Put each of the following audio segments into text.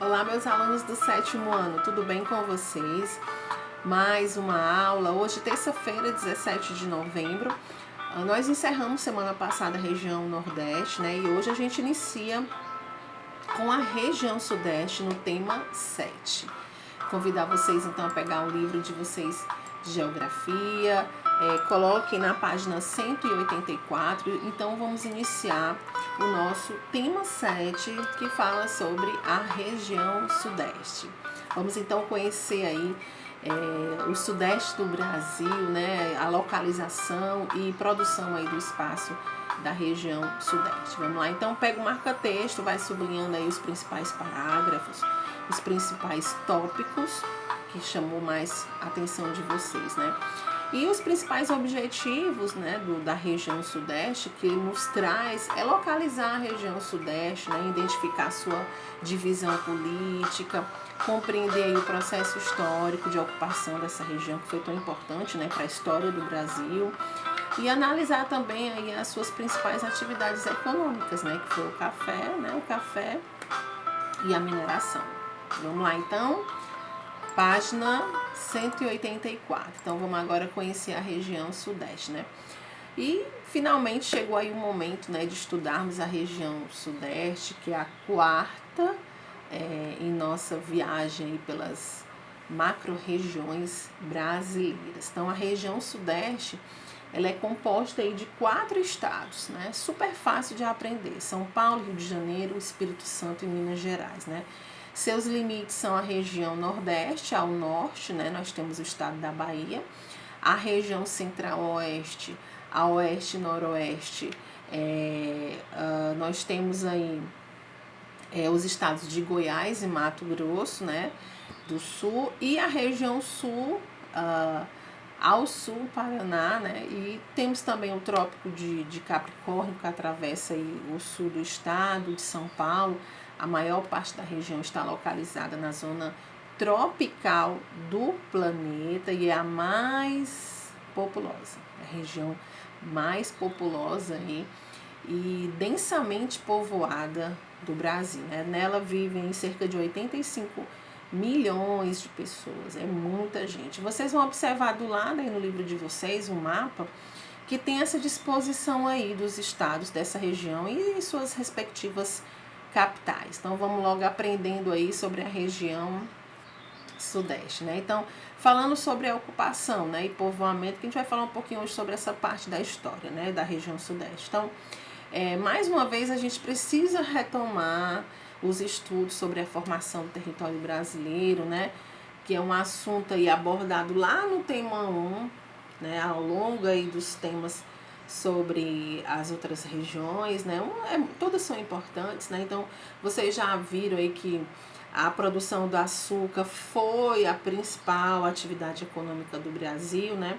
Olá, meus alunos do 7º ano, tudo bem com vocês? Mais uma aula, hoje terça-feira, 17 de novembro. Nós encerramos semana passada a região Nordeste, né? E hoje a gente inicia com a região Sudeste no tema 7. Convidar vocês então a pegar o livro de vocês de Geografia, coloquem na página 184. Então vamos iniciar o nosso tema 7, que fala sobre a região Sudeste. Vamos então conhecer aí o Sudeste do Brasil, né, a localização e produção aí do espaço da região Sudeste. Vamos lá, então pega o marca-texto, vai sublinhando aí os principais parágrafos, os principais tópicos que chamou mais a atenção de vocês, né? E os principais objetivos, né, da região Sudeste que nos traz é localizar a região Sudeste, né, identificar a sua divisão política, compreender aí o processo histórico de ocupação dessa região que foi tão importante, né, para a história do Brasil, e analisar também aí as suas principais atividades econômicas, né, que foi o café e a mineração. Vamos lá então, página 184. Então vamos agora conhecer a região Sudeste, né? E finalmente chegou aí o momento, né, de estudarmos a região Sudeste, que é a quarta em nossa viagem aí pelas macro-regiões brasileiras. Então a região Sudeste, ela é composta aí de 4 estados, né? Super fácil de aprender: São Paulo, Rio de Janeiro, Espírito Santo e Minas Gerais, né? Seus limites são a região Nordeste, ao norte, né? Nós temos o estado da Bahia, a região Central-Oeste, a Oeste e Noroeste, nós temos aí os estados de Goiás e Mato Grosso, né, do Sul, e a região Sul, ao sul, Paraná, né, e temos também o Trópico de Capricórnio, que atravessa aí o sul do estado de São Paulo. A maior parte da região está localizada na zona tropical do planeta e é a mais populosa, a região mais populosa aí, e densamente povoada do Brasil, né? Nela vivem cerca de 85 milhões de pessoas, é muita gente. Vocês vão observar do lado aí no livro de vocês um mapa que tem essa disposição aí dos estados dessa região e suas respectivas capitais. Então vamos logo aprendendo aí sobre a região Sudeste, né? Então, falando sobre a ocupação, né, e povoamento, que a gente vai falar um pouquinho hoje sobre essa parte da história, né, da região Sudeste. Então, mais uma vez a gente precisa retomar os estudos sobre a formação do território brasileiro, né, que é um assunto aí abordado lá no tema 1, né, ao longo aí dos temas sobre as outras regiões, né? Todas são importantes, né? Então, vocês já viram aí que a produção do açúcar foi a principal atividade econômica do Brasil, né?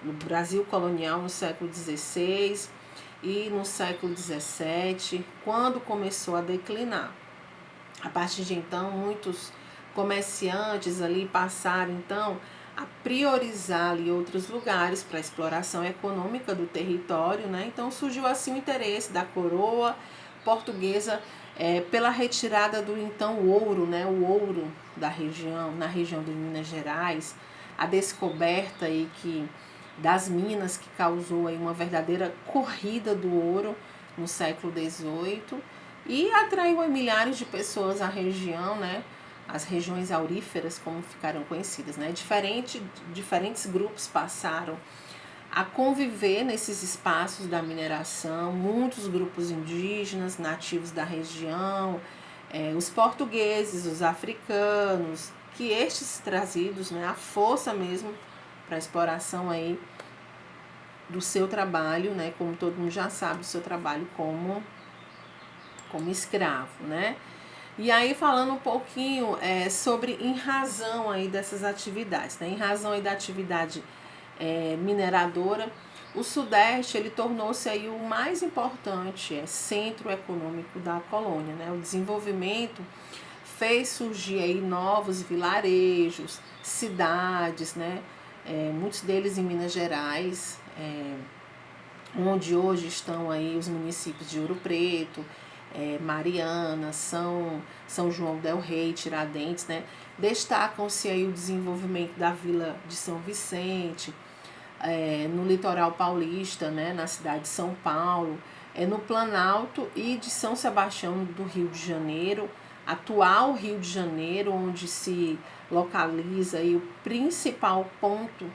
No Brasil colonial no século XVI e no século XVII, quando começou a declinar. A partir de então, muitos comerciantes ali passaram, então, a priorizar ali outros lugares para a exploração econômica do território, né? Então surgiu assim o interesse da coroa portuguesa pela retirada do então ouro, né? O ouro da região, na região de Minas Gerais, a descoberta aí das minas que causou aí uma verdadeira corrida do ouro no século XVIII e atraiu milhares de pessoas à região, né? As regiões auríferas, como ficaram conhecidas, né? Diferentes grupos passaram a conviver nesses espaços da mineração, muitos grupos indígenas, nativos da região, os portugueses, os africanos, que estes trazidos, né, a força mesmo para a exploração aí do seu trabalho, né, como todo mundo já sabe, do seu trabalho como escravo, né? E aí falando um pouquinho sobre em razão aí dessas atividades, né? Em razão aí da atividade mineradora, o Sudeste ele tornou-se aí o mais importante centro econômico da colônia, né? O desenvolvimento fez surgir aí novos vilarejos, cidades, né? Muitos deles em Minas Gerais, onde hoje estão aí os municípios de Ouro Preto, Mariana, São João del Rei, Tiradentes, né? Destacam-se aí o desenvolvimento da Vila de São Vicente, no litoral paulista, né? Na cidade de São Paulo, no Planalto e de São Sebastião do Rio de Janeiro, atual Rio de Janeiro, onde se localiza aí o principal ponto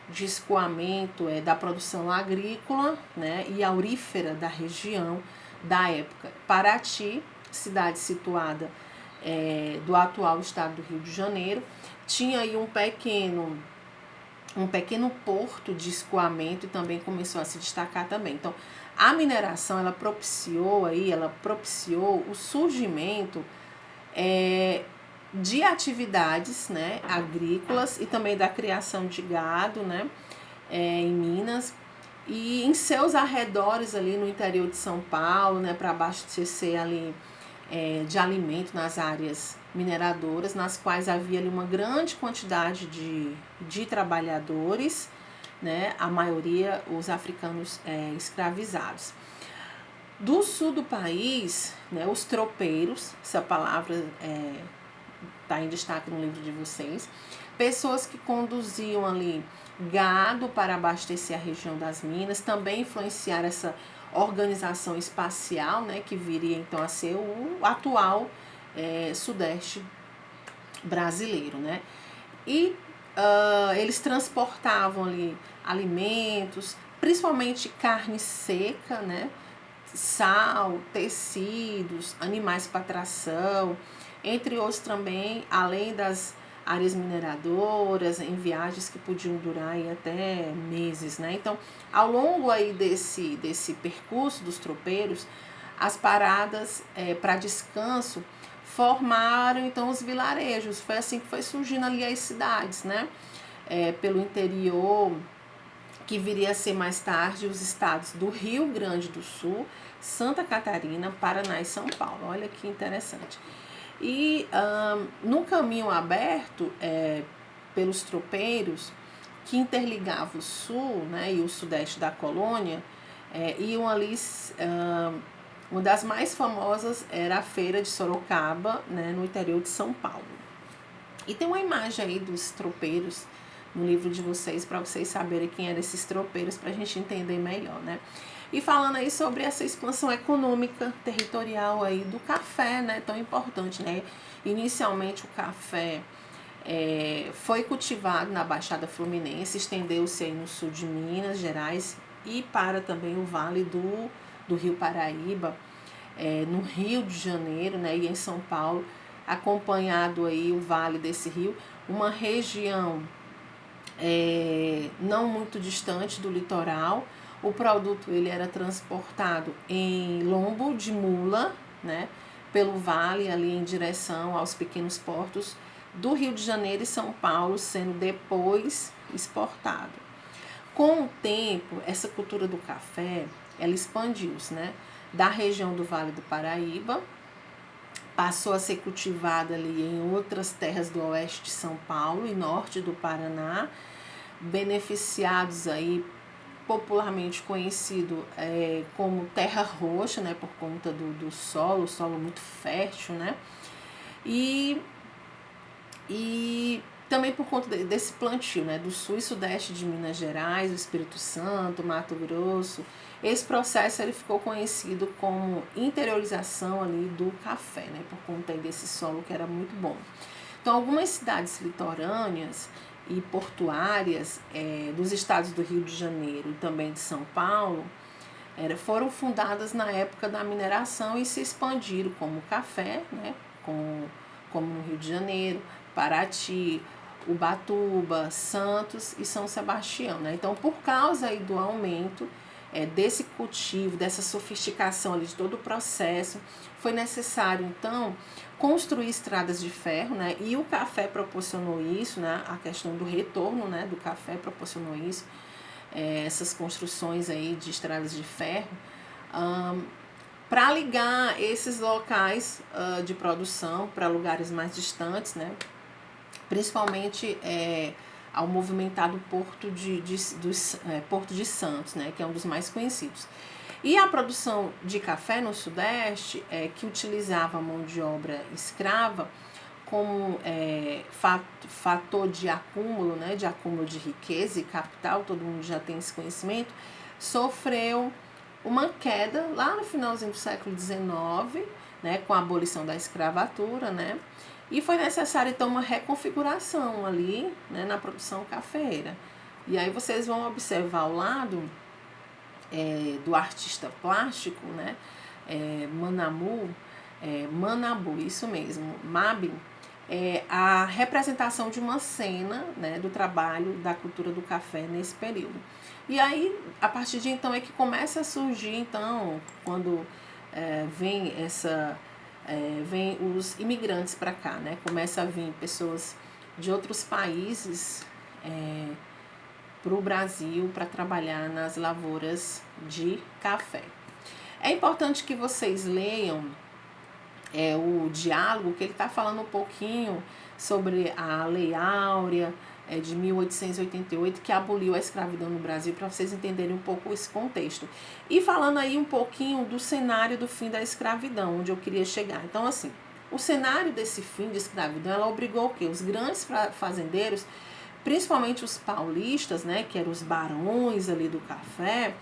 de escoamento da produção agrícola, né, e aurífera da região da época. Paraty, cidade situada do atual estado do Rio de Janeiro, tinha aí um pequeno porto de escoamento e também começou a se destacar também. Então, a mineração ela propiciou o surgimento de atividades, né, agrícolas e também da criação de gado, né, em Minas e em seus arredores ali no interior de São Paulo, né, para abastecer ali de alimento nas áreas mineradoras, nas quais havia ali uma grande quantidade de trabalhadores, né, a maioria os africanos escravizados. Do sul do país, né, os tropeiros, essa palavra está em destaque no livro de vocês, pessoas que conduziam ali gado para abastecer a região das minas, também influenciaram essa organização espacial, né, que viria então a ser o atual sudeste brasileiro, né? E eles transportavam ali alimentos, principalmente carne seca, né? Sal, tecidos, animais para tração, entre outros também, além das áreas mineradoras, em viagens que podiam durar aí até meses, né? Então, ao longo aí desse percurso dos tropeiros, as paradas para descanso formaram então os vilarejos. Foi assim que foi surgindo ali as cidades, né? Pelo interior, que viria a ser mais tarde os estados do Rio Grande do Sul, Santa Catarina, Paraná e São Paulo. Olha que interessante. E no caminho aberto pelos tropeiros, que interligava o sul, né, e o sudeste da colônia, iam ali, uma das mais famosas era a Feira de Sorocaba, né, no interior de São Paulo. E tem uma imagem aí dos tropeiros no livro de vocês, para vocês saberem quem eram esses tropeiros, para a gente entender melhor, né? E falando aí sobre essa expansão econômica, territorial aí do café, né, tão importante, né? Inicialmente o café foi cultivado na Baixada Fluminense, estendeu-se aí no sul de Minas Gerais e para também o vale do Rio Paraíba, no Rio de Janeiro, né, e em São Paulo, acompanhado aí o vale desse rio, uma região não muito distante do litoral. O produto ele era transportado em lombo de mula, né, pelo vale ali em direção aos pequenos portos do Rio de Janeiro e São Paulo, sendo depois exportado. Com o tempo, essa cultura do café, ela expandiu-se, né, da região do Vale do Paraíba, passou a ser cultivada ali em outras terras do oeste de São Paulo e norte do Paraná, beneficiados aí popularmente conhecido como terra roxa, né, por conta do solo muito fértil, né, e também por conta desse plantio, né, do sul e sudeste de Minas Gerais, do Espírito Santo, Mato Grosso. Esse processo ele ficou conhecido como interiorização ali do café, né, por conta desse solo que era muito bom. Então, algumas cidades litorâneas e portuárias dos estados do Rio de Janeiro e também de São Paulo foram fundadas na época da mineração e se expandiram como café, né, como no Rio de Janeiro, Paraty, Ubatuba, Santos e São Sebastião, né? Então, por causa aí do aumento desse cultivo, dessa sofisticação ali de todo o processo, foi necessário, então, construir estradas de ferro, né? E o café proporcionou isso, né? A questão do retorno, né, do café proporcionou isso, essas construções aí de estradas de ferro, para ligar esses locais de produção para lugares mais distantes, né? Principalmente ao movimentado Porto de Santos, né, que é um dos mais conhecidos. E a produção de café no Sudeste, que utilizava a mão de obra escrava como fator de acúmulo, né, de acúmulo de riqueza e capital, todo mundo já tem esse conhecimento, sofreu uma queda lá no finalzinho do século XIX, né, com a abolição da escravatura, né, e foi necessário então uma reconfiguração ali, né, na produção cafeeira. E aí vocês vão observar ao lado do artista plástico, né, Manabu, isso mesmo, Mabin, a representação de uma cena, né, do trabalho da cultura do café nesse período. E aí, a partir de então, é que começa a surgir, então, quando vem os imigrantes para cá, né, começa a vir pessoas de outros países para o Brasil para trabalhar nas lavouras de café. É importante que vocês leiam o diálogo, que ele está falando um pouquinho sobre a Lei Áurea de 1888, que aboliu a escravidão no Brasil, para vocês entenderem um pouco esse contexto. E falando aí um pouquinho do cenário do fim da escravidão, onde eu queria chegar. Então, assim, o cenário desse fim de escravidão, ela obrigou o quê? Os grandes fazendeiros, principalmente os paulistas, né, que eram os barões ali do café,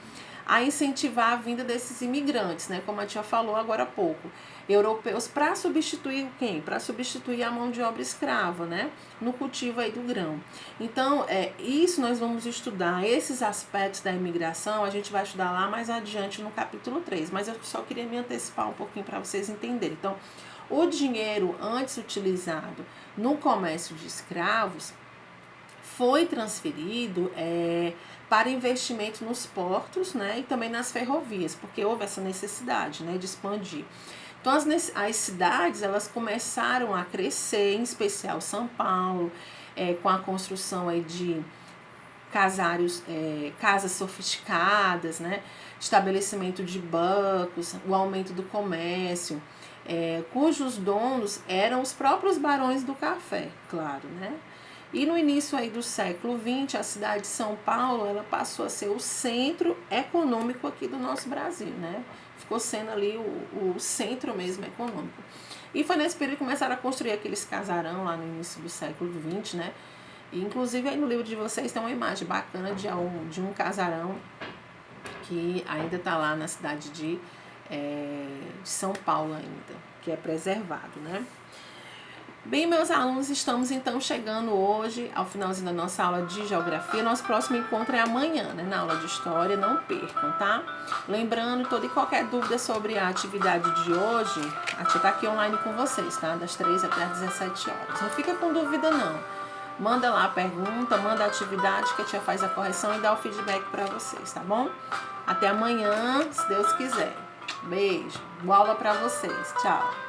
a incentivar a vinda desses imigrantes, né, como a tia falou agora há pouco, europeus, para substituir quem? Para substituir a mão de obra escrava, né, no cultivo aí do grão. Então, isso nós vamos estudar, esses aspectos da imigração, a gente vai estudar lá mais adiante no capítulo 3, mas eu só queria me antecipar um pouquinho para vocês entenderem. Então, o dinheiro antes utilizado no comércio de escravos foi transferido para investimento nos portos, né, e também nas ferrovias, porque houve essa necessidade, né, de expandir. Então, as cidades, elas começaram a crescer, em especial São Paulo, com a construção aí de casários, casas sofisticadas, né, estabelecimento de bancos, o aumento do comércio, cujos donos eram os próprios barões do café, claro, né. E no início aí do século XX, a cidade de São Paulo, ela passou a ser o centro econômico aqui do nosso Brasil, né? Ficou sendo ali o centro mesmo econômico. E foi nesse período que começaram a construir aqueles casarão lá no início do século XX, né? E, inclusive aí no livro de vocês tem uma imagem bacana de um casarão que ainda está lá na cidade de São Paulo ainda, que é preservado, né? Bem, meus alunos, estamos então chegando hoje ao finalzinho da nossa aula de Geografia. Nosso próximo encontro é amanhã, né, na aula de História, não percam, tá? Lembrando, toda e qualquer dúvida sobre a atividade de hoje, a tia tá aqui online com vocês, tá? Das 3 até as 17 horas. Não fica com dúvida, não. Manda lá a pergunta, manda a atividade que a tia faz a correção e dá o feedback para vocês, tá bom? Até amanhã, se Deus quiser. Beijo. Boa aula para vocês. Tchau.